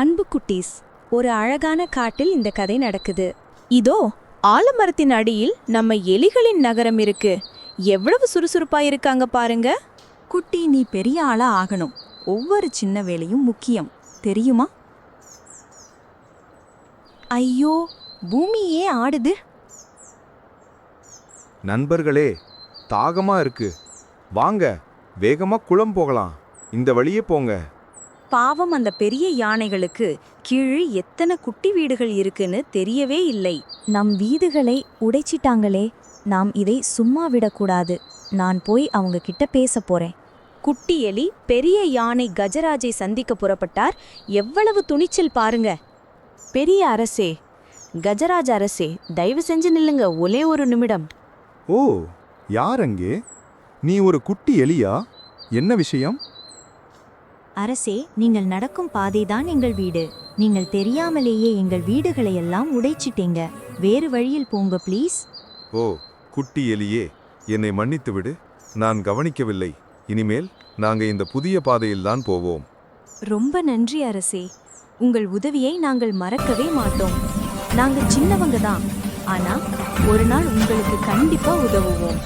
அன்பு குட்டீஸ், ஒரு அழகான காட்டில் இந்த கதை நடக்குது. இதோ ஆலமரத்தின் அடியில் நம்ம எலிகளின் நகரம் இருக்கு. எவ்வளவு சுறுசுறுப்பா இருக்காங்க பாருங்க. குட்டி, நீ பெரிய ஆளா ஆகணும். ஒவ்வொரு சின்ன வேலையும் முக்கியம், தெரியுமா? ஐயோ, பூமியே ஆடுது. நண்பர்களே, தாகமா இருக்கு. வாங்க, வேகமா குளம் போகலாம். இந்த வழியே போங்க. பாவம், அந்த பெரிய யானைகளுக்கு கீழே எத்தனை குட்டி வீடுகள் இருக்குன்னு தெரியவே இல்லை. நம் வீடுகளை உடைச்சிட்டாங்களே, நாம் இதை சும்மா விடக்கூடாது. நான் போய் அவங்க கிட்ட பேச போறேன். குட்டி எலி பெரிய யானை கஜராஜை சந்திக்க புறப்பட்டார். எவ்வளவு துணிச்சல் பாருங்க. பெரிய அரசே, கஜராஜ அரசே, தயவு செஞ்சு நில்லுங்க, ஒரே ஒரு நிமிடம். ஓ, யார் அங்கே? நீ ஒரு குட்டி எலியா? என்ன விஷயம்? அரசே, நீங்கள் நடக்கும் பாதைதான் எங்கள் வீடு. நீங்கள் தெரியாமலேயே எங்கள் வீடுகளை எல்லாம் உடைச்சிட்டீங்க. வேறு வழியில் போங்க ப்ளீஸ். ஓ, குட்டி எலியே, என்னை மன்னித்து விடு. நான் கவனிக்கவில்லை. இனிமேல் நாங்க இந்த புதிய பாதையில்தான் போவோம். ரொம்ப நன்றி அரசே. உங்கள் உதவியை நாங்கள் மறக்கவே மாட்டோம். நாங்க சின்னவங்க தான், ஆனா ஒரு நாள் உங்களுக்கு கண்டிப்பா உதவுவோம்.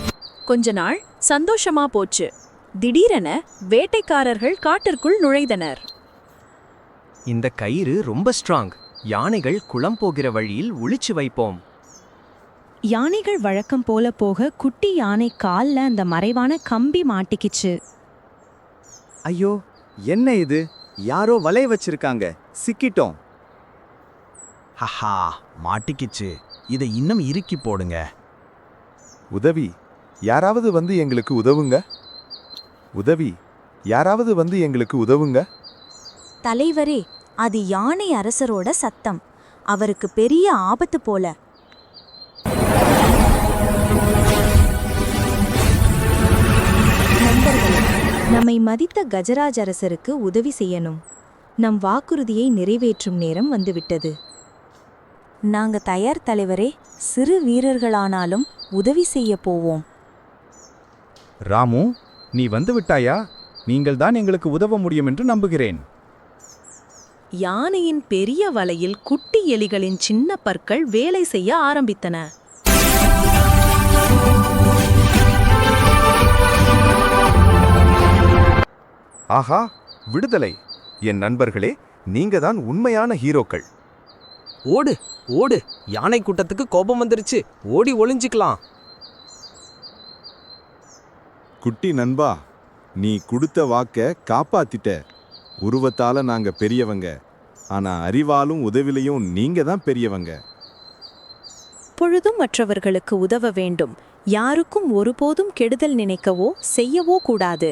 கொஞ்ச நாள் சந்தோஷமா போச்சு. திடீரென வேட்டைக்காரர்கள் காட்டிற்குள் நுழைந்தனர். இந்த கயிறு ரொம்ப ஸ்ட்ராங். யானைகள் குளம் போகிற வழியில் ஒளிச்சு வைப்போம். யானைகள் வழக்கம் போல போக குட்டி யானை கால்ல அந்த மறைவான கம்பி மாட்டிக்கிச்சு. ஐயோ, என்ன இது? யாரோ வலை வச்சிருக்காங்க. சிக்கிட்டோம். ஹஹா, மாட்டிக்கிச்சு. இதை இன்னும் இறுக்கி போடுங்க. உதவி, யாராவது வந்து எங்களுக்கு உதவுங்க. உதவி, யாராவது வந்து எங்களுக்கு உதவுங்க. தலைவரே, அது யானை அரசரோட சத்தம். அவருக்கு பெரிய ஆபத்து போல. நண்பர்களே, நம்மை மதித்த கஜராஜ் அரசருக்கு உதவி செய்யணும். நம் வாக்குறுதியை நிறைவேற்றும் நேரம் வந்துவிட்டது. நாங்க தயார் தலைவரே. சிறு வீரர்களானாலும் உதவி செய்ய போவோம். ராமு, நீ வந்து விட்டாயா? நீங்கள் தான் எங்களுக்கு உதவ முடியும் என்று நம்புகிறேன். யானையின் பெரிய வலையில் குட்டி எலிகளின் சின்ன பற்கள் வேலை செய்ய ஆரம்பித்தன. ஆஹா, விடுதலை! என் நண்பர்களே, நீங்க தான் உண்மையான ஹீரோக்கள். ஓடு ஓடு, யானை கூட்டத்துக்கு கோபம் வந்துருச்சு. ஓடி ஒளிஞ்சிக்கலாம். குட்டி நண்பா, நீ கொடுத்த வாக்க காப்பாத்திட்ட. உருவத்தால நாங்க பெரியவங்க, ஆனா அறிவாலும் உதவிலையும் நீங்க தான் பெரியவங்க. பொழுதும் மற்றவர்களுக்கு உதவ வேண்டும். யாருக்கும் ஒருபோதும் கெடுதல் நினைக்கவோ செய்யவோ கூடாது.